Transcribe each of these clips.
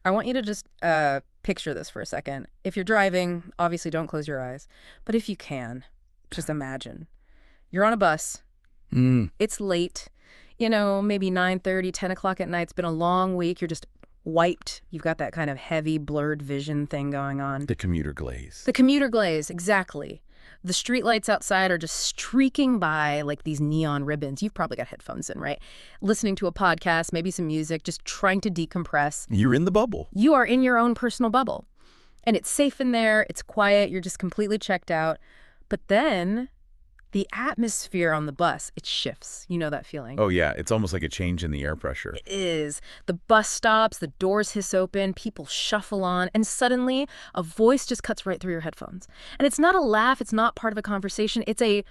I want you to just picture this for a second. If you're driving, obviously don't close your eyes. But if you can, just imagine. You're on a bus. It's late. Maybe 9:30, 10 o'clock at night. It's been a long week. You're just wiped. You've got that kind of heavy, blurred vision thing going on. The commuter glaze. The commuter glaze, exactly. The streetlights outside are just streaking by like these neon ribbons. You've probably got headphones in, right? Listening to a podcast, maybe some music, just trying to decompress. You're in the bubble. You are in your own personal bubble. And it's safe in there. It's quiet. You're just completely checked out. But then the atmosphere on the bus, it shifts. You know that feeling? Oh, yeah. It's almost like a change in the air pressure. It is. The bus stops, the doors hiss open, people shuffle on, and suddenly a voice just cuts right through your headphones. And it's not a laugh, it's not part of a conversation, it's a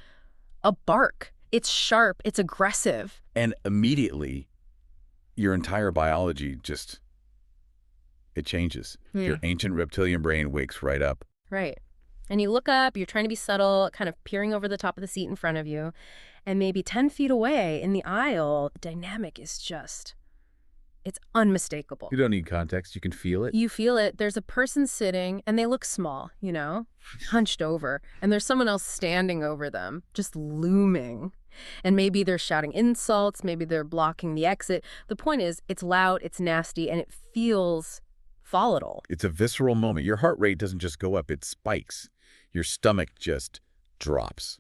bark. It's sharp, it's aggressive. And immediately, your entire biology it changes. Your ancient reptilian brain wakes right up. Right. And you look up, you're trying to be subtle, kind of peering over the top of the seat in front of you. And maybe 10 feet away in the aisle, the dynamic is it's unmistakable. You don't need context. You can feel it. You feel it. There's a person sitting, and they look small, hunched over. And there's someone else standing over them, just looming. And maybe they're shouting insults. Maybe they're blocking the exit. The point is, it's loud, it's nasty, and it feels volatile. It's a visceral moment. Your heart rate doesn't just go up, it spikes. Your stomach just drops.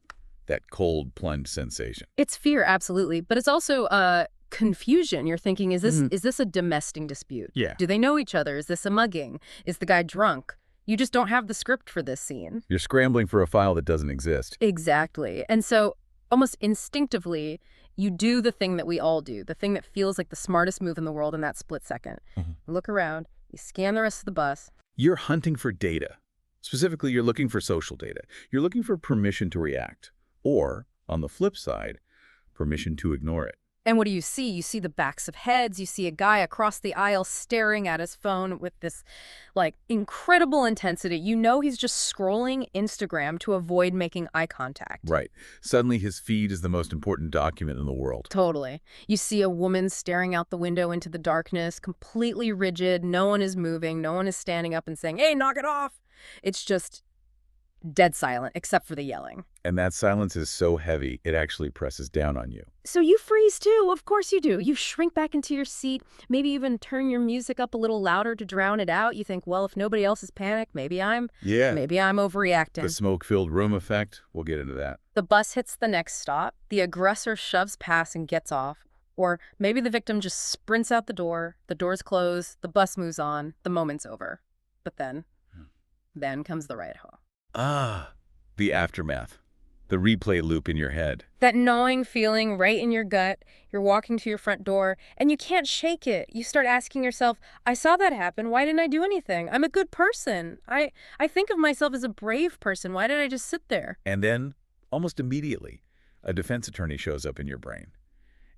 That cold plunge sensation. It's fear, absolutely. But it's also confusion. You're thinking, is this a domestic dispute? Yeah. Do they know each other? Is this a mugging? Is the guy drunk? You just don't have the script for this scene. You're scrambling for a file that doesn't exist. Exactly. And so almost instinctively, you do the thing that we all do, the thing that feels like the smartest move in the world in that split second. Look around. You scan the rest of the bus. You're hunting for data. Specifically, you're looking for social data. You're looking for permission to react. Or, on the flip side, permission to ignore it. And what do you see? You see the backs of heads. You see a guy across the aisle staring at his phone with this, incredible intensity. You know he's just scrolling Instagram to avoid making eye contact. Right. Suddenly, his feed is the most important document in the world. Totally. You see a woman staring out the window into the darkness, completely rigid. No one is moving. No one is standing up and saying, "Hey, knock it off." It's just dead silent, except for the yelling. And that silence is so heavy, it actually presses down on you. So you freeze too. Of course you do. You shrink back into your seat, maybe even turn your music up a little louder to drown it out. You think, well, if nobody else is panicked, maybe I'm overreacting. The smoke-filled room effect, we'll get into that. The bus hits the next stop. The aggressor shoves past and gets off. Or maybe the victim just sprints out the doors close, the bus moves on, the moment's over. But then comes the ride home. The aftermath. The replay loop in your head. That gnawing feeling right in your gut. You're walking to your front door, and you can't shake it. You start asking yourself, I saw that happen. Why didn't I do anything? I'm a good person. I think of myself as a brave person. Why did I just sit there? And then, almost immediately, a defense attorney shows up in your brain.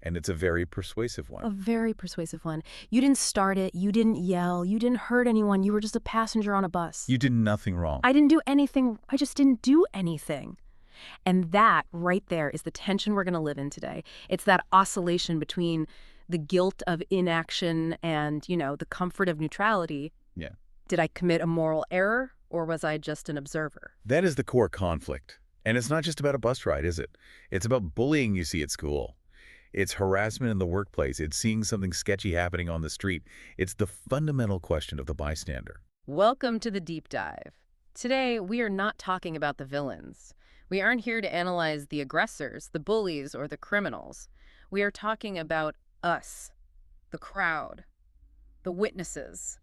And it's a very persuasive one. A very persuasive one. You didn't start it. You didn't yell. You didn't hurt anyone. You were just a passenger on a bus. You did nothing wrong. I didn't do anything. I just didn't do anything. And that right there is the tension we're going to live in today. It's that oscillation between the guilt of inaction and, the comfort of neutrality. Yeah. Did I commit a moral error, or was I just an observer? That is the core conflict. And it's not just about a bus ride, is it? It's about bullying you see at school. It's harassment in the workplace. It's seeing something sketchy happening on the street. It's the fundamental question of the bystander. Welcome to the deep dive. Today, we are not talking about the villains. We aren't here to analyze the aggressors, the bullies, or the criminals. We are talking about us, the crowd, the witnesses,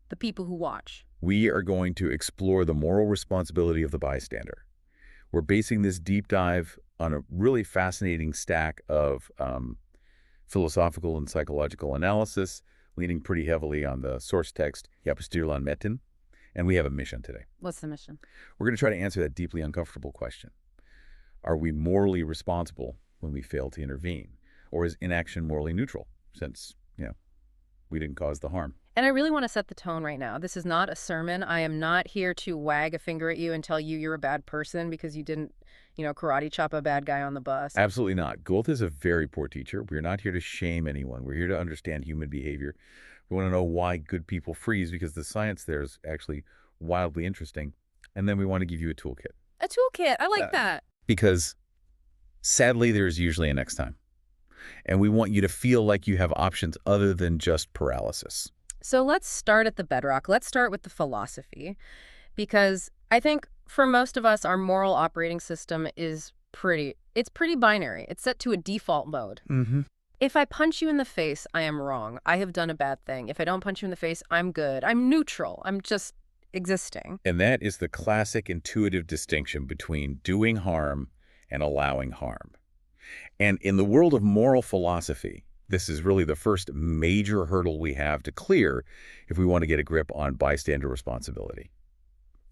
the people who watch. We are going to explore the moral responsibility of the bystander. We're basing this deep dive on a really fascinating stack of philosophical and psychological analysis, leaning pretty heavily on the source text, Bystanders Metin. And we have a mission today. What's the mission? We're going to try to answer that deeply uncomfortable question. Are we morally responsible when we fail to intervene? Or is inaction morally neutral, since, we didn't cause the harm? And I really want to set the tone right now. This is not a sermon. I am not here to wag a finger at you and tell you you're a bad person because you didn't, karate chop a bad guy on the bus. Absolutely not. Goethe is a very poor teacher. We're not here to shame anyone. We're here to understand human behavior We want to know why good people freeze, because the science there is actually wildly interesting. And then we want to give you a toolkit. A toolkit. I like that. Because sadly, there's usually a next time. And we want you to feel like you have options other than just paralysis. So let's start at the bedrock. Let's start with the philosophy, because I think for most of us, our moral operating system is pretty binary. It's set to a default mode. Mm-hmm. If I punch you in the face, I am wrong. I have done a bad thing. If I don't punch you in the face, I'm good. I'm neutral. I'm just existing. And that is the classic intuitive distinction between doing harm and allowing harm. And in the world of moral philosophy, this is really the first major hurdle we have to clear if we want to get a grip on bystander responsibility.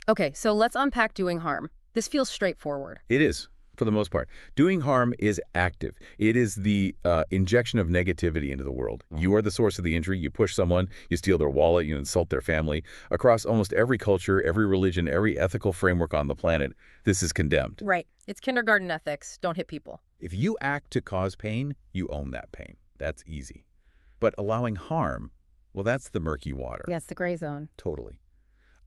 Okay, so let's unpack doing harm. This feels straightforward. It is, for the most part. Doing harm is active. It is the injection of negativity into the world. You are the source of the injury. You push someone, you steal their wallet, you insult their family. Across almost every culture, every religion, every ethical framework on the planet, this is condemned. Right. It's kindergarten ethics. Don't hit people. If you act to cause pain, you own that pain. That's easy. But allowing harm, well, that's the murky water. Yes, the gray zone. Totally.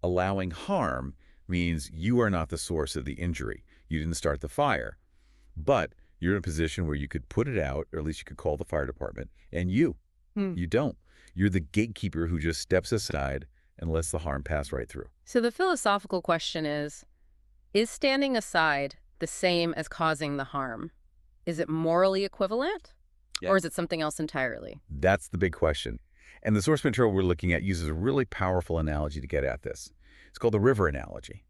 Allowing harm means you are not the source of the injury. You didn't start the fire. But you're in a position where you could put it out, or at least you could call the fire department, and you don't. You're the gatekeeper who just steps aside and lets the harm pass right through. So the philosophical question is standing aside the same as causing the harm? Is it morally equivalent? Yeah. Or is it something else entirely? That's the big question. And the source material we're looking at uses a really powerful analogy to get at this. It's called the river analogy.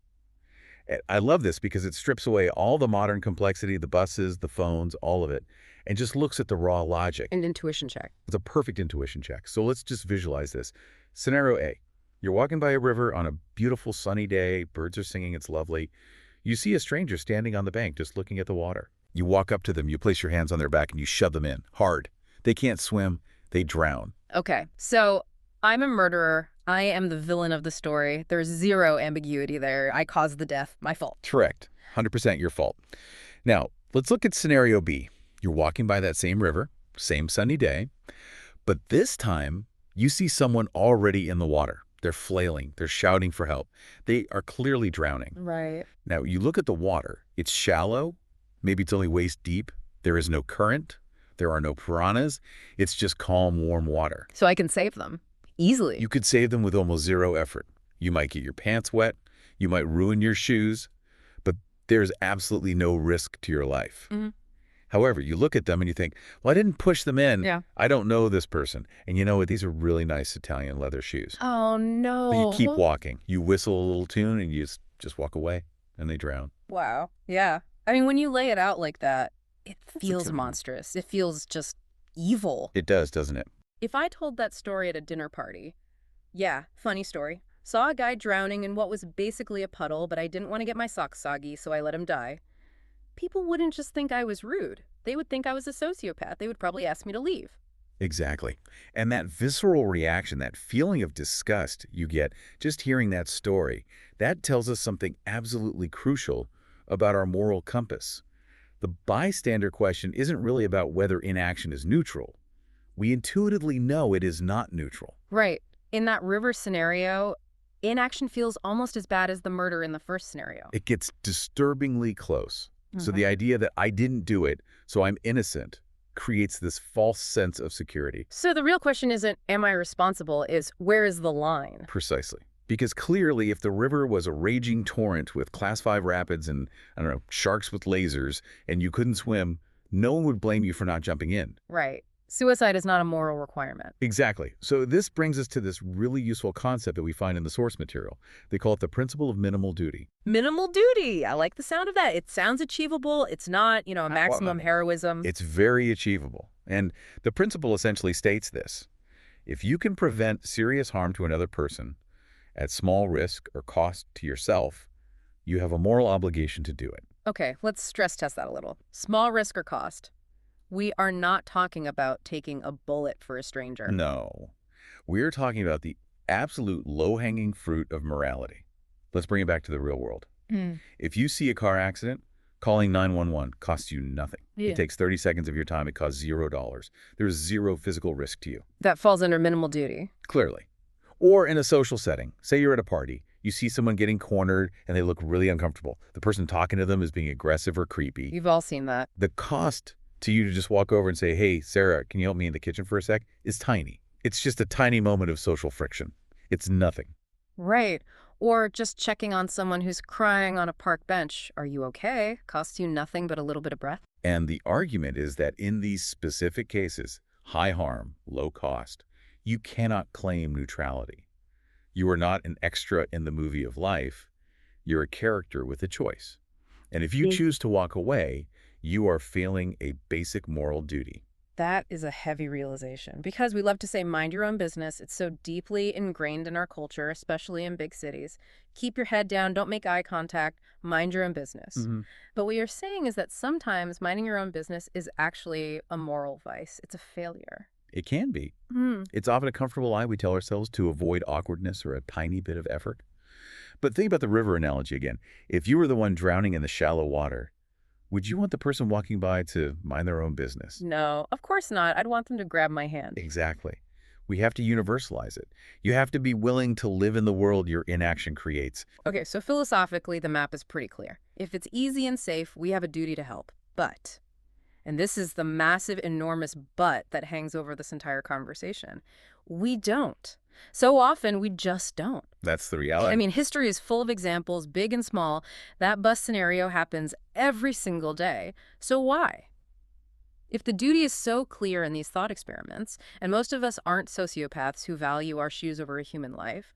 I love this because it strips away all the modern complexity, the buses, the phones, all of it, and just looks at the raw logic. An intuition check. It's a perfect intuition check. So let's just visualize this. Scenario A. You're walking by a river on a beautiful sunny day. Birds are singing. It's lovely. You see a stranger standing on the bank just looking at the water. You walk up to them. You place your hands on their back and you shove them in hard. They can't swim. They drown. Okay, so I'm a murderer. I am the villain of the story. There's zero ambiguity there. I caused the death. My fault. Correct. 100% your fault. Now, let's look at scenario B. You're walking by that same river, same sunny day, but this time you see someone already in the water. They're flailing. They're shouting for help. They are clearly drowning. Right. Now, you look at the water. It's shallow. Maybe it's only waist deep. There is no current. There are no piranhas. It's just calm, warm water. So I can save them easily. You could save them with almost zero effort. You might get your pants wet. You might ruin your shoes. But there's absolutely no risk to your life. Mm-hmm. However, you look at them and you think, well, I didn't push them in. Yeah. I don't know this person. And you know what? These are really nice Italian leather shoes. Oh, no. But you keep walking. You whistle a little tune and you just walk away and they drown. Wow. Yeah. I mean, when you lay it out like that, it feels monstrous. It feels just evil. It does, doesn't it? If I told that story at a dinner party, yeah, funny story. Saw a guy drowning in what was basically a puddle, but I didn't want to get my socks soggy, so I let him die. People wouldn't just think I was rude. They would think I was a sociopath. They would probably ask me to leave. Exactly. And that visceral reaction, that feeling of disgust you get just hearing that story, that tells us something absolutely crucial about our moral compass. The bystander question isn't really about whether inaction is neutral. We intuitively know it is not neutral. Right. In that river scenario, inaction feels almost as bad as the murder in the first scenario. It gets disturbingly close. So the idea that I didn't do it, so I'm innocent, creates this false sense of security. So the real question isn't, am I responsible, is where is the line? Precisely. Because clearly, if the river was a raging torrent with Class 5 rapids and, I don't know, sharks with lasers, and you couldn't swim, no one would blame you for not jumping in. Right. Suicide is not a moral requirement. Exactly. So this brings us to this really useful concept that we find in the source material. They call it the principle of minimal duty. Minimal duty. I like the sound of that. It sounds achievable. It's not, a maximum heroism. It's very achievable. And the principle essentially states this. If you can prevent serious harm to another person at small risk or cost to yourself, you have a moral obligation to do it. Okay, let's stress test that a little. Small risk or cost. We are not talking about taking a bullet for a stranger. No. We're talking about the absolute low-hanging fruit of morality. Let's bring it back to the real world. If you see a car accident, Calling 911 costs you nothing. Yeah. It takes 30 seconds of your time. It costs $0. There's zero physical risk to you. That falls under minimal duty. Clearly. Or in a social setting. Say you're at a party. You see someone getting cornered and they look really uncomfortable. The person talking to them is being aggressive or creepy. You've all seen that. The cost to you to just walk over and say, hey, Sarah, can you help me in the kitchen for a sec, is tiny. It's just a tiny moment of social friction. It's nothing. Right. Or just checking on someone who's crying on a park bench. Are you okay? Costs you nothing but a little bit of breath. And the argument is that in these specific cases, high harm, low cost, you cannot claim neutrality. You are not an extra in the movie of life. You're a character with a choice. And if you choose to walk away, you are failing a basic moral duty. That is a heavy realization because we love to say, mind your own business. It's so deeply ingrained in our culture, especially in big cities. Keep your head down. Don't make eye contact. Mind your own business. But what you're saying is that sometimes minding your own business is actually a moral vice. It's a failure. It can be. It's often a comfortable lie we tell ourselves to avoid awkwardness or a tiny bit of effort. But think about the river analogy again. If you were the one drowning in the shallow water, would you want the person walking by to mind their own business? No, of course not. I'd want them to grab my hand. Exactly. We have to universalize it. You have to be willing to live in the world your inaction creates. Okay, so philosophically, the map is pretty clear. If it's easy and safe, we have a duty to help. But, and this is the massive, enormous but that hangs over this entire conversation, we don't. So often, we just don't. That's the reality. I mean, history is full of examples, big and small. That bus scenario happens every single day. So why? If the duty is so clear in these thought experiments, and most of us aren't sociopaths who value our shoes over a human life,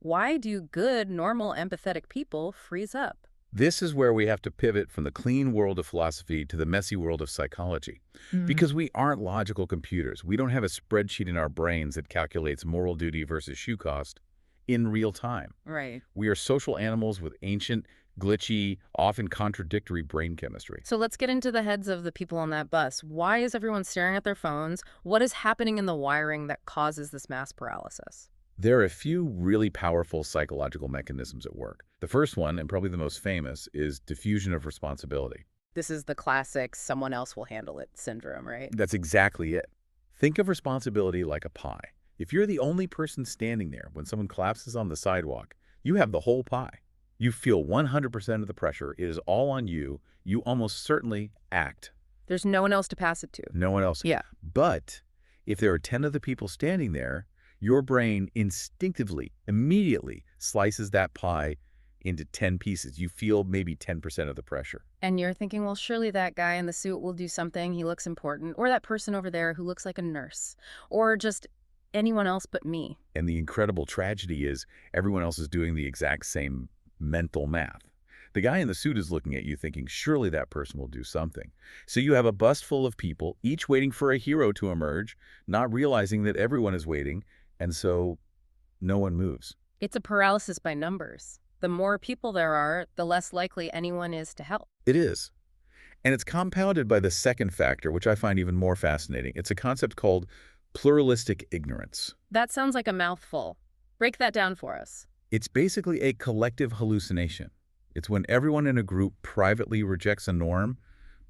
why do good, normal, empathetic people freeze up? This is where we have to pivot from the clean world of philosophy to the messy world of psychology. Because we aren't logical computers. We don't have a spreadsheet in our brains that calculates moral duty versus shoe cost in real time. Right. We are social animals with ancient, glitchy, often contradictory brain chemistry. So let's get into the heads of the people on that bus. Why is everyone staring at their phones? What is happening in the wiring that causes this mass paralysis? There are a few really powerful psychological mechanisms at work. The first one, and probably the most famous, is diffusion of responsibility. This is the classic someone else will handle it syndrome, right? That's exactly it. Think of responsibility like a pie. If you're the only person standing there when someone collapses on the sidewalk, you have the whole pie. You feel 100% of the pressure. It is all on you. You almost certainly act. There's no one else to pass it to. No one else. Yeah. But if there are 10 other people standing there, your brain instinctively, immediately slices that pie into 10 pieces. You feel maybe 10% of the pressure. And you're thinking, well, surely that guy in the suit will do something. He looks important. Or that person over there who looks like a nurse. Or just anyone else but me. And the incredible tragedy is everyone else is doing the exact same mental math. The guy in the suit is looking at you thinking, surely that person will do something. So you have a bus full of people, each waiting for a hero to emerge, not realizing that everyone is waiting, and so no one moves. It's a paralysis by numbers. The more people there are, the less likely anyone is to help. It is. And it's compounded by the second factor, which I find even more fascinating. It's a concept called pluralistic ignorance. That sounds like a mouthful. Break that down for us. It's basically a collective hallucination. It's when everyone in a group privately rejects a norm,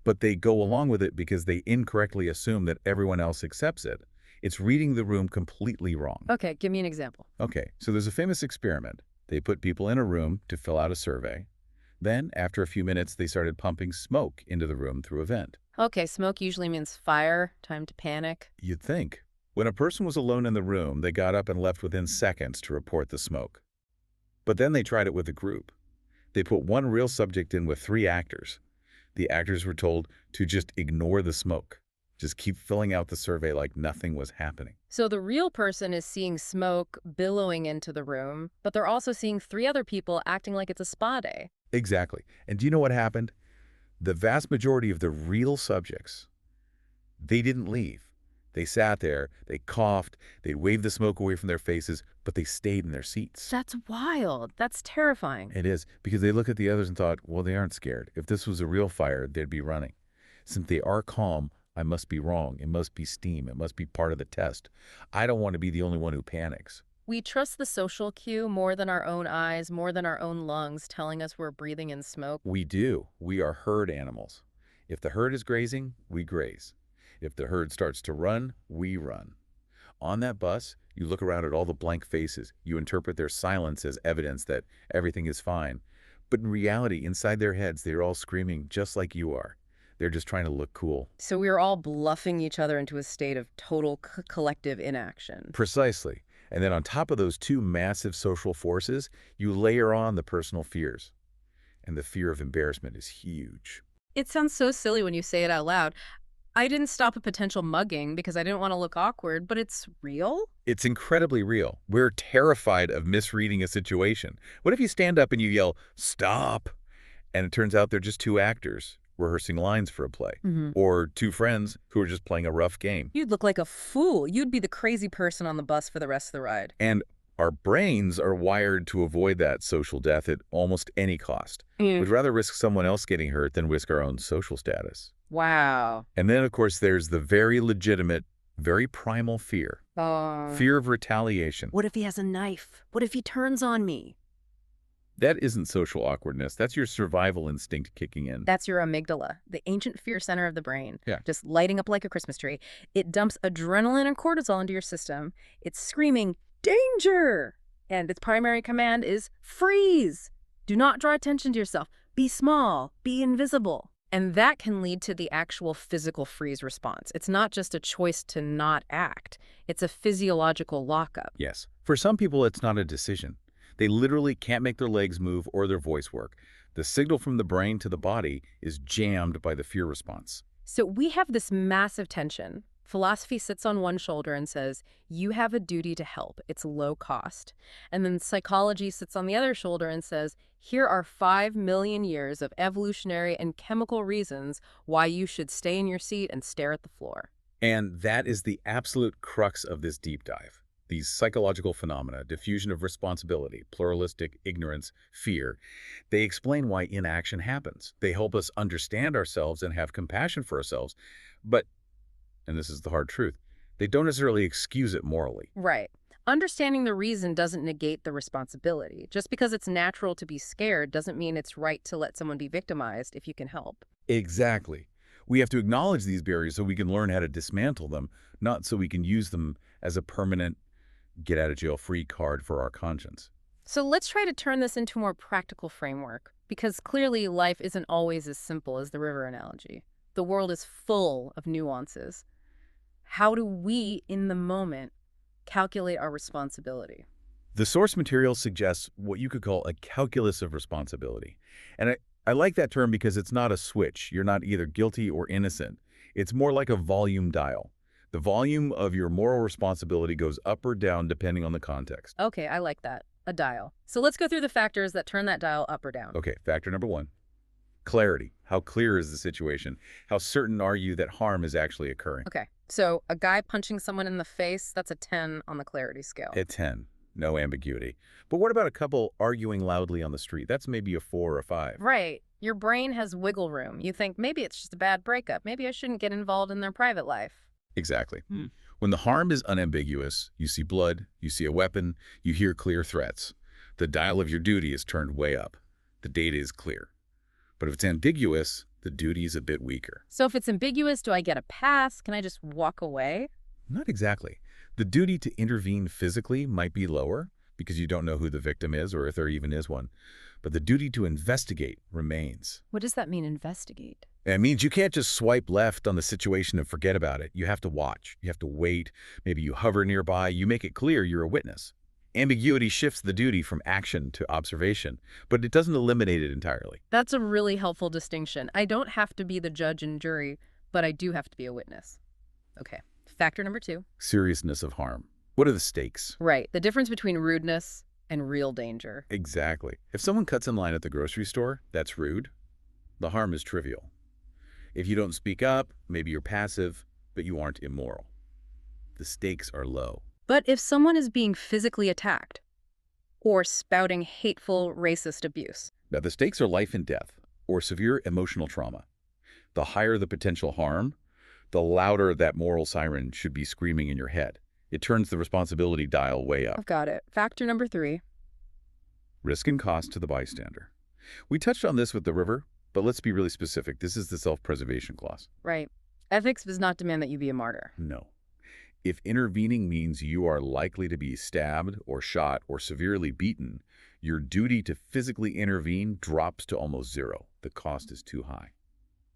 but they go along with it because they incorrectly assume that everyone else accepts it. It's reading the room completely wrong. Okay, give me an example. Okay, so there's a famous experiment. They put people in a room to fill out a survey. Then, after a few minutes, they started pumping smoke into the room through a vent. Okay, smoke usually means fire, time to panic. You'd think. When a person was alone in the room, they got up and left within seconds to report the smoke. But then they tried it with a group. They put one real subject in with 3 actors. The actors were told to just ignore the smoke. Just keep filling out the survey like nothing was happening. So the real person is seeing smoke billowing into the room, but they're also seeing 3 other people acting like it's a spa day. Exactly. And do you know what happened? The vast majority of the real subjects, they didn't leave. They sat there, they coughed, they waved the smoke away from their faces, but they stayed in their seats. That's wild. That's terrifying. It is, because they looked at the others and thought, well, they aren't scared. If this was a real fire, they'd be running. Since they are calm, I must be wrong. It must be steam. It must be part of the test. I don't want to be the only one who panics. We trust the social cue more than our own eyes, more than our own lungs telling us we're breathing in smoke. We do. We are herd animals. If the herd is grazing, we graze. If the herd starts to run, we run. On that bus, you look around at all the blank faces. You interpret their silence as evidence that everything is fine. But in reality, inside their heads, they're all screaming just like you are. They're just trying to look cool. So we're all bluffing each other into a state of total collective inaction. Precisely. And then on top of those two massive social forces, you layer on the personal fears. And the fear of embarrassment is huge. It sounds so silly when you say it out loud. I didn't stop a potential mugging because I didn't want to look awkward, but it's real? It's incredibly real. We're terrified of misreading a situation. What if you stand up and you yell, "Stop," and it turns out they're just two actors rehearsing lines for a play, or two friends who are just playing a rough game? You'd look like a fool. You'd be the crazy person on the bus for the rest of the ride. And our brains are wired to avoid that social death at almost any cost. We'd rather risk someone else getting hurt than risk our own social status. Wow. And then, of course, there's the very legitimate, very primal fear. Fear of retaliation. What if he has a knife? What if he turns on me? That isn't social awkwardness. That's your survival instinct kicking in. That's your amygdala, the ancient fear center of the brain. Yeah. Just lighting up like a Christmas tree. It dumps adrenaline and cortisol into your system. It's screaming, danger! And its primary command is freeze. Do not draw attention to yourself. Be small. Be invisible. And that can lead to the actual physical freeze response. It's not just a choice to not act. It's a physiological lockup. Yes. For some people, it's not a decision. They literally can't make their legs move or their voice work. The signal from the brain to the body is jammed by the fear response. So we have this massive tension. Philosophy sits on one shoulder and says, you have a duty to help. It's low cost. And then psychology sits on the other shoulder and says, here are 5 million years of evolutionary and chemical reasons why you should stay in your seat and stare at the floor. And that is the absolute crux of this deep dive. These psychological phenomena, diffusion of responsibility, pluralistic ignorance, fear, they explain why inaction happens. They help us understand ourselves and have compassion for ourselves. But, and this is the hard truth, they don't necessarily excuse it morally. Right. Understanding the reason doesn't negate the responsibility. Just because it's natural to be scared doesn't mean it's right to let someone be victimized if you can help. Exactly. We have to acknowledge these barriers so we can learn how to dismantle them, not so we can use them as a permanent get-out-of-jail-free card for our conscience. So let's try to turn this into a more practical framework, because clearly life isn't always as simple as the river analogy. The world is full of nuances. How do we, in the moment, calculate our responsibility? The source material suggests what you could call a calculus of responsibility. And I like that term because it's not a switch. You're not either guilty or innocent. It's more like a volume dial. The volume of your moral responsibility goes up or down depending on the context. Okay, I like that. A dial. So let's go through the factors that turn that dial up or down. Okay, factor number 1. Clarity. How clear is the situation? How certain are you that harm is actually occurring? Okay, so a guy punching someone in the face, that's a 10 on the clarity scale. A 10. No ambiguity. But what about a couple arguing loudly on the street? That's maybe a 4 or a 5. Right. Your brain has wiggle room. You think, maybe it's just a bad breakup. Maybe I shouldn't get involved in their private life. Exactly. When the harm is unambiguous, you see blood, you see a weapon, you hear clear threats. The dial of your duty is turned way up. The data is clear. But if it's ambiguous, the duty is a bit weaker. So if it's ambiguous, do I get a pass? Can I just walk away? Not exactly. The duty to intervene physically might be lower because you don't know who the victim is or if there even is one. But the duty to investigate remains. What does that mean, investigate? It means you can't just swipe left on the situation and forget about it. You have to watch. You have to wait. Maybe you hover nearby. You make it clear you're a witness. Ambiguity shifts the duty from action to observation, but it doesn't eliminate it entirely. That's a really helpful distinction. I don't have to be the judge and jury, but I do have to be a witness. Okay. Factor number 2. Seriousness of harm. What are the stakes? Right. The difference between rudeness and real danger. Exactly. If someone cuts in line at the grocery store, that's rude. The harm is trivial. If you don't speak up, maybe you're passive, but you aren't immoral. The stakes are low. But if someone is being physically attacked or spouting hateful, racist abuse. Now, the stakes are life and death or severe emotional trauma. The higher the potential harm, the louder that moral siren should be screaming in your head. It turns the responsibility dial way up. I've got it. Factor number 3. Risk and cost to the bystander. We touched on this with the river, but let's be really specific. This is the self-preservation clause. Right. Ethics does not demand that you be a martyr. No. If intervening means you are likely to be stabbed or shot or severely beaten, your duty to physically intervene drops to almost zero. The cost is too high.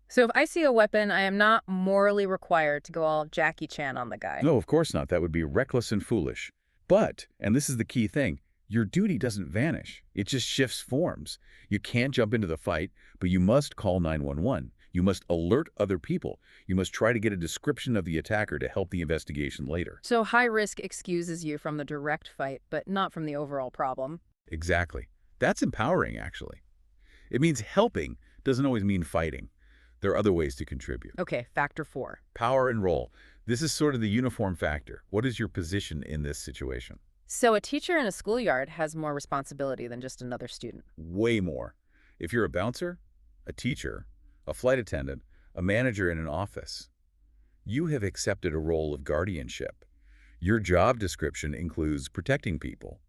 So if I see a weapon, I am not morally required to go all Jackie Chan on the guy. No, of course not. That would be reckless and foolish. But, and this is the key thing, your duty doesn't vanish. It just shifts forms. You can't jump into the fight, but you must call 911. You must alert other people. You must try to get a description of the attacker to help the investigation later. So high risk excuses you from the direct fight, but not from the overall problem. Exactly. That's empowering, actually. It means helping doesn't always mean fighting. There are other ways to contribute. Okay, factor 4. Power and role. This is sort of the uniform factor. What is your position in this situation? So a teacher in a schoolyard has more responsibility than just another student. Way more. If you're a bouncer, a teacher, a flight attendant, a manager in an office, you have accepted a role of guardianship. Your job description includes protecting people.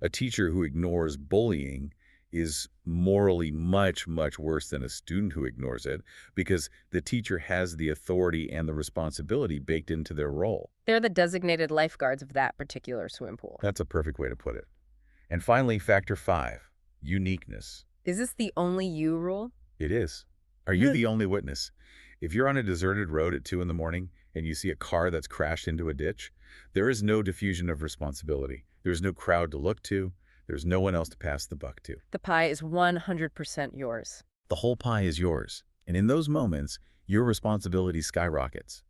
A teacher who ignores bullying is morally much, much worse than a student who ignores it because the teacher has the authority and the responsibility baked into their role. They're the designated lifeguards of that particular swim pool. That's a perfect way to put it. And finally, factor 5, uniqueness. Is this the only you rule? It is. Are you the only witness? If you're on a deserted road at 2 in the morning and you see a car that's crashed into a ditch, there is no diffusion of responsibility. There's no crowd to look to. There's no one else to pass the buck to. The pie is 100% yours. The whole pie is yours. And in those moments, your responsibility skyrockets.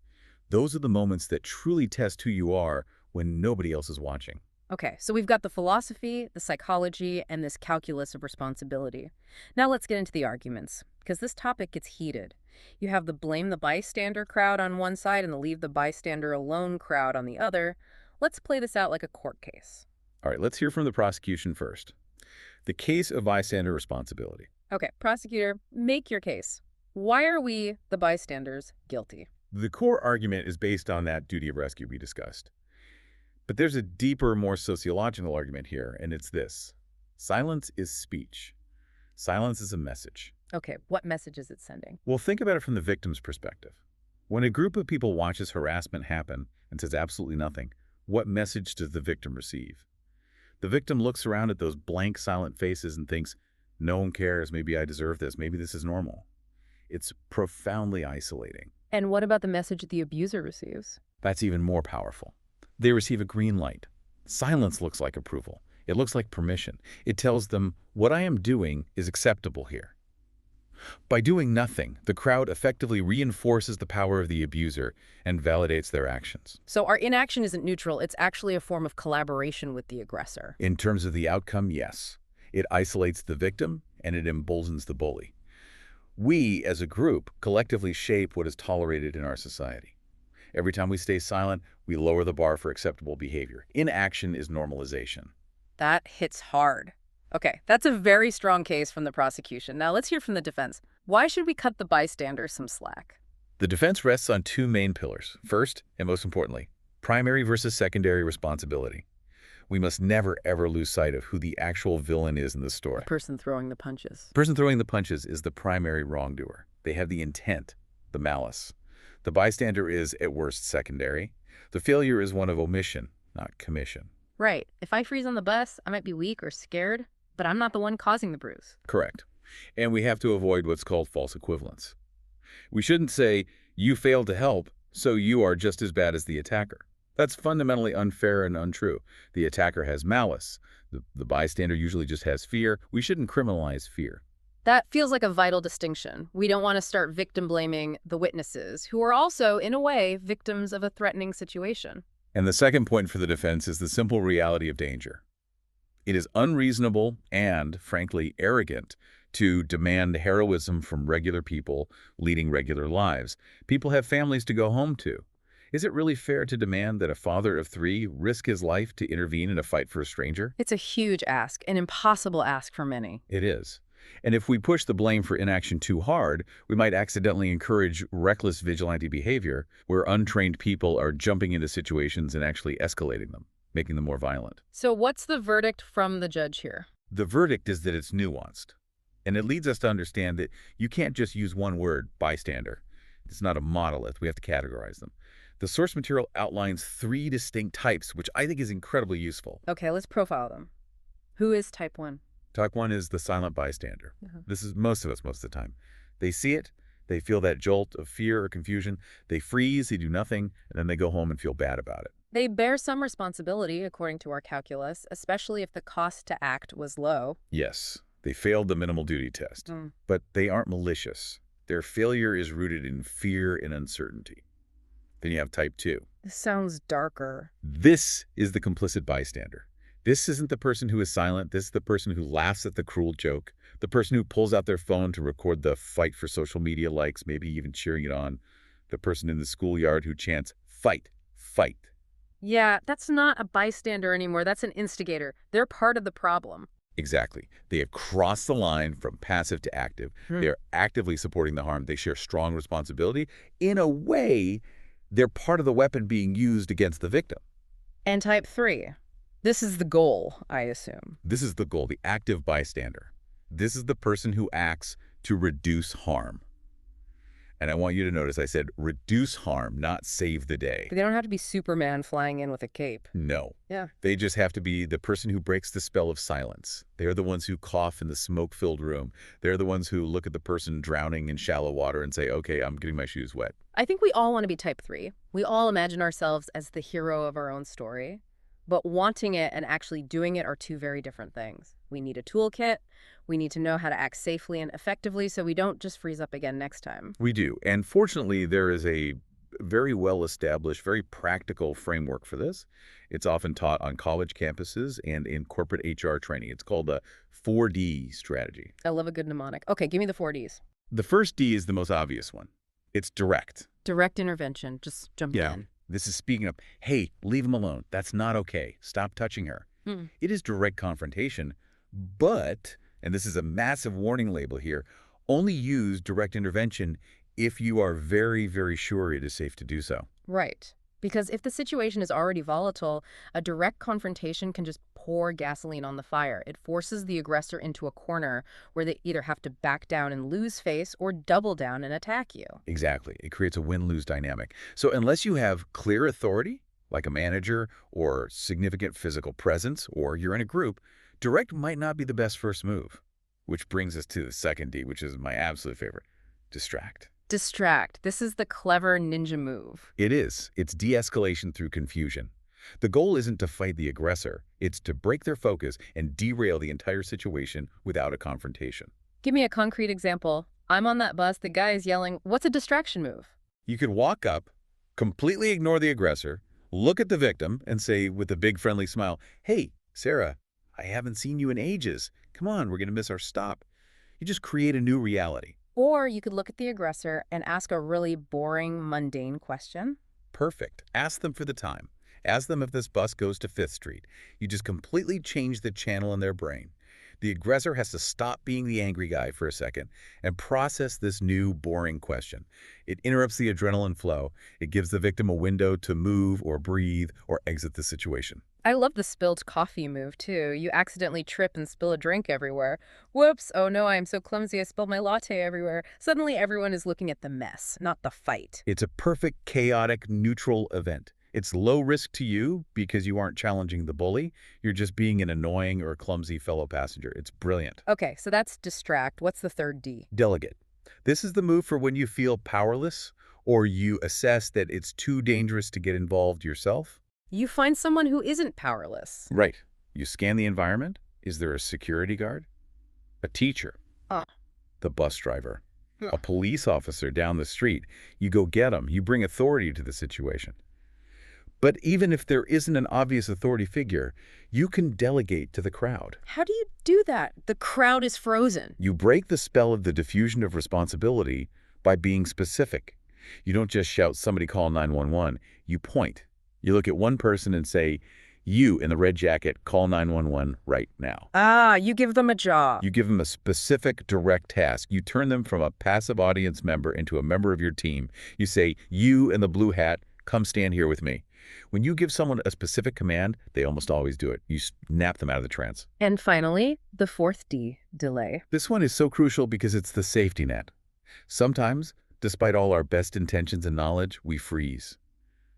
Those are the moments that truly test who you are when nobody else is watching. Okay, so we've got the philosophy, the psychology, and this calculus of responsibility. Now let's get into the arguments, because this topic gets heated. You have the blame the bystander crowd on one side and the leave the bystander alone crowd on the other. Let's play this out like a court case. All right, let's hear from the prosecution first. The case of bystander responsibility. Okay, prosecutor, make your case. Why are we, the bystanders, guilty? The core argument is based on that duty of rescue we discussed. But there's a deeper, more sociological argument here, and it's this. Silence is speech. Silence is a message. Okay, what message is it sending? Well, think about it from the victim's perspective. When a group of people watches harassment happen and says absolutely nothing, what message does the victim receive? The victim looks around at those blank, silent faces and thinks, no one cares, maybe I deserve this, maybe this is normal. It's profoundly isolating. And what about the message the abuser receives? That's even more powerful. They receive a green light. Silence looks like approval. It looks like permission. It tells them, what I am doing is acceptable here. By doing nothing, the crowd effectively reinforces the power of the abuser and validates their actions. So our inaction isn't neutral, it's actually a form of collaboration with the aggressor. In terms of the outcome, yes. It isolates the victim and it emboldens the bully. We, as a group, collectively shape what is tolerated in our society. Every time we stay silent, we lower the bar for acceptable behavior. Inaction is normalization. That hits hard. Okay, that's a very strong case from the prosecution. Now let's hear from the defense. Why should we cut the bystander some slack? The defense rests on two main pillars. First, and most importantly, primary versus secondary responsibility. We must never, ever lose sight of who the actual villain is in the story. The person throwing the punches. The person throwing the punches is the primary wrongdoer. They have the intent, the malice. The bystander is, at worst, secondary. The failure is one of omission, not commission. Right. If I freeze on the bus, I might be weak or scared, but I'm not the one causing the bruise. Correct. And we have to avoid what's called false equivalence. We shouldn't say, you failed to help, so you are just as bad as the attacker. That's fundamentally unfair and untrue. The attacker has malice. The bystander usually just has fear. We shouldn't criminalize fear. That feels like a vital distinction. We don't want to start victim blaming the witnesses, who are also, in a way, victims of a threatening situation. And the second point for the defense is the simple reality of danger. It is unreasonable and, frankly, arrogant to demand heroism from regular people leading regular lives. People have families to go home to. Is it really fair to demand that a father of 3 risk his life to intervene in a fight for a stranger? It's a huge ask, an impossible ask for many. It is. And if we push the blame for inaction too hard, we might accidentally encourage reckless vigilante behavior where untrained people are jumping into situations and actually escalating them, making them more violent. So what's the verdict from the judge here? The verdict is that it's nuanced. And it leads us to understand that you can't just use one word, bystander. It's not a monolith. We have to categorize them. The source material outlines 3 distinct types, which I think is incredibly useful. Okay, let's profile them. Who is type 1? Type 1 is the silent bystander. This is most of us most of the time. They see it, they feel that jolt of fear or confusion, they freeze, they do nothing, and then they go home and feel bad about it. They bear some responsibility, according to our calculus, especially if the cost to act was low. Yes, they failed the minimal duty test, but they aren't malicious. Their failure is rooted in fear and uncertainty. Then you have type 2. This sounds darker. This is the complicit bystander. This isn't the person who is silent. This is the person who laughs at the cruel joke, the person who pulls out their phone to record the fight for social media likes, maybe even cheering it on, the person in the schoolyard who chants, "Fight, fight." Yeah, that's not a bystander anymore. That's an instigator. They're part of the problem. Exactly. They have crossed the line from passive to active. They are actively supporting the harm. They share strong responsibility. In a way, they're part of the weapon being used against the victim. And type 3. This is the goal, I assume. This is the goal, the active bystander. This is the person who acts to reduce harm. And I want you to notice I said reduce harm, not save the day. But they don't have to be Superman flying in with a cape. No. Yeah. They just have to be the person who breaks the spell of silence. They're the ones who cough in the smoke-filled room. They're the ones who look at the person drowning in shallow water and say, okay, I'm getting my shoes wet. I think we all want to be type 3. We all imagine ourselves as the hero of our own story. But wanting it and actually doing it are 2 very different things. We need a toolkit. We need to know how to act safely and effectively so we don't just freeze up again next time. We do. And fortunately, there is a very well-established, very practical framework for this. It's often taught on college campuses and in corporate HR training. It's called the 4D strategy. I love a good mnemonic. Okay, give me the 4 Ds. The first D is the most obvious one. It's direct. Direct intervention. Just jump in. This is speaking up. Hey, leave him alone. That's not okay. Stop touching her. It is direct confrontation, but, and this is a massive warning label here, only use direct intervention if you are very, very sure it is safe to do so. Right. Because if the situation is already volatile, a direct confrontation can just pour gasoline on the fire. It forces the aggressor into a corner where they either have to back down and lose face or double down and attack you. Exactly. It creates a win-lose dynamic. So unless you have clear authority, like a manager or significant physical presence, or you're in a group, direct might not be the best first move. Which brings us to the second D, which is my absolute favorite, distract. Distract. This is the clever ninja move. It is. It's de-escalation through confusion. The goal isn't to fight the aggressor. It's to break their focus and derail the entire situation without a confrontation. Give me a concrete example. I'm on that bus. The guy is yelling, "What's a distraction move?" You could walk up, completely ignore the aggressor, look at the victim, and say with a big friendly smile, "Hey, Sarah, I haven't seen you in ages. Come on, we're going to miss our stop." You just create a new reality. Or you could look at the aggressor and ask a really boring, mundane question. Perfect. Ask them for the time. Ask them if this bus goes to 5th Street. You just completely change the channel in their brain. The aggressor has to stop being the angry guy for a second and process this new, boring question. It interrupts the adrenaline flow. It gives the victim a window to move or breathe or exit the situation. I love the spilled coffee move, too. You accidentally trip and spill a drink everywhere. Whoops, oh no, I am so clumsy, I spilled my latte everywhere. Suddenly everyone is looking at the mess, not the fight. It's a perfect, chaotic, neutral event. It's low risk to you because you aren't challenging the bully. You're just being an annoying or clumsy fellow passenger. It's brilliant. Okay, so that's distract. What's the third D? Delegate. This is the move for when you feel powerless or you assess that it's too dangerous to get involved yourself. You find someone who isn't powerless. Right. You scan the environment. Is there a security guard? A teacher? The bus driver? A police officer down the street? You go get them. You bring authority to the situation. But even if there isn't an obvious authority figure, you can delegate to the crowd. How do you do that? The crowd is frozen. You break the spell of the diffusion of responsibility by being specific. You don't just shout, "Somebody call 911." You point. You look at one person and say, You in the red jacket, call 911 right now. Ah, you give them a job. You give them a specific, direct task. You turn them from a passive audience member into a member of your team. You say, you in the blue hat, come stand here with me. When you give someone a specific command, they almost always do it. You snap them out of the trance. And finally, the fourth D, delay. This one is so crucial because it's the safety net. Sometimes, despite all our best intentions and knowledge, we freeze.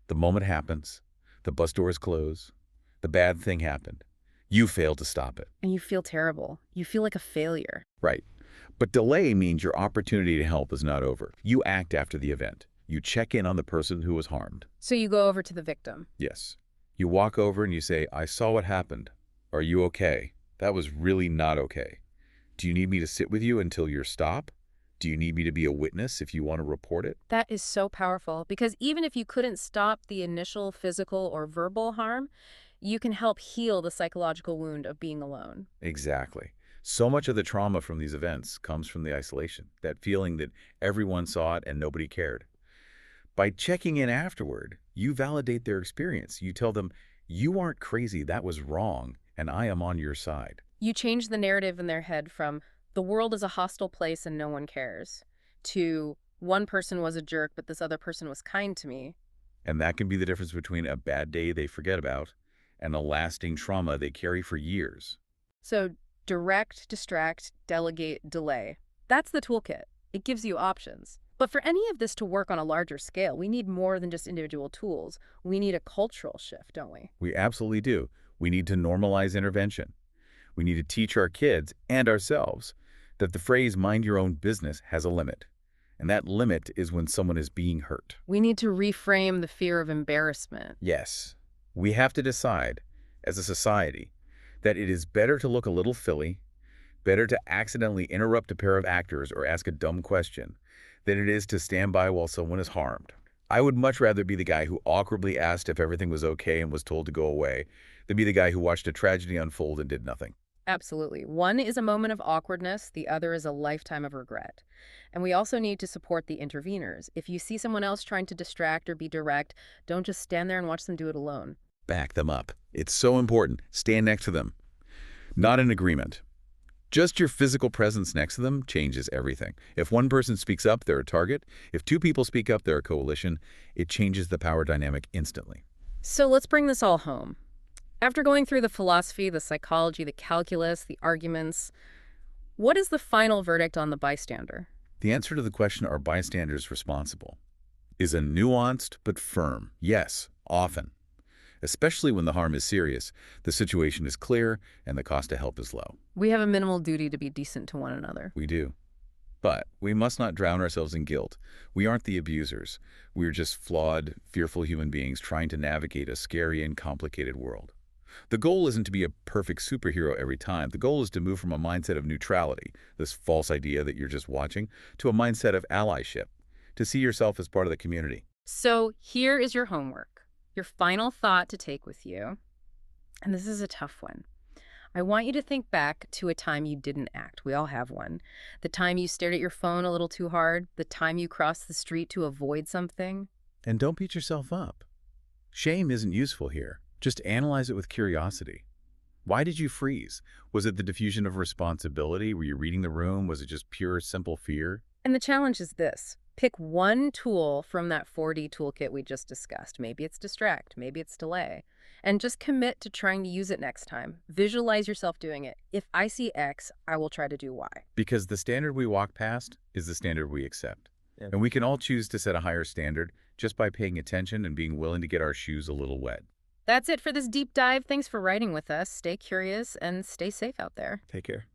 The moment happens, the bus doors close, the bad thing happened. You failed to stop it. And you feel terrible. You feel like a failure. Right. But delay means your opportunity to help is not over. You act after the event. You check in on the person who was harmed. So you go over to the victim. Yes. You walk over and you say, I saw what happened. Are you okay? That was really not okay. Do you need me to sit with you until you're stopped? Do you need me to be a witness if you want to report it? That is so powerful because even if you couldn't stop the initial physical or verbal harm, you can help heal the psychological wound of being alone. Exactly. So much of the trauma from these events comes from the isolation, that feeling that everyone saw it and nobody cared. By checking in afterward, you validate their experience. You tell them, you aren't crazy, that was wrong, and I am on your side. You change the narrative in their head from the world is a hostile place and no one cares to one person was a jerk but this other person was kind to me. And that can be the difference between a bad day they forget about and a lasting trauma they carry for years. So direct, distract, delegate, delay. That's the toolkit. It gives you options. But for any of this to work on a larger scale, we need more than just individual tools. We need a cultural shift, don't we? We absolutely do. We need to normalize intervention. We need to teach our kids and ourselves that the phrase mind your own business has a limit. And that limit is when someone is being hurt. We need to reframe the fear of embarrassment. Yes, we have to decide as a society that it is better to look a little silly, better to accidentally interrupt a pair of actors or ask a dumb question than it is to stand by while someone is harmed. I would much rather be the guy who awkwardly asked if everything was okay and was told to go away than be the guy who watched a tragedy unfold and did nothing. Absolutely. One is a moment of awkwardness, the other is a lifetime of regret. And we also need to support the interveners. If you see someone else trying to distract or be direct, don't just stand there and watch them do it alone. Back them up. It's so important. Stand next to them. Not in agreement. Just your physical presence next to them changes everything. If one person speaks up, they're a target. If two people speak up, they're a coalition. It changes the power dynamic instantly. So let's bring this all home. After going through the philosophy, the psychology, the calculus, the arguments, what is the final verdict on the bystander? The answer to the question, are bystanders responsible, is a nuanced but firm yes, often. Especially when the harm is serious, the situation is clear, and the cost to help is low. We have a minimal duty to be decent to one another. We do. But we must not drown ourselves in guilt. We aren't the abusers. We're just flawed, fearful human beings trying to navigate a scary and complicated world. The goal isn't to be a perfect superhero every time. The goal is to move from a mindset of neutrality, this false idea that you're just watching, to a mindset of allyship, to see yourself as part of the community. So here is your homework, your final thought to take with you. And this is a tough one. I want you to think back to a time you didn't act. We all have one. The time you stared at your phone a little too hard, the time you crossed the street to avoid something. And don't beat yourself up. Shame isn't useful here. Just analyze it with curiosity. Why did you freeze? Was it the diffusion of responsibility? Were you reading the room? Was it just pure, simple fear? And the challenge is this. Pick one tool from that 4D toolkit we just discussed. Maybe it's distract, maybe it's delay. And just commit to trying to use it next time. Visualize yourself doing it. If I see X, I will try to do Y. Because the standard we walk past is the standard we accept. Yeah. And we can all choose to set a higher standard just by paying attention and being willing to get our shoes a little wet. That's it for this deep dive. Thanks for writing with us. Stay curious and stay safe out there. Take care.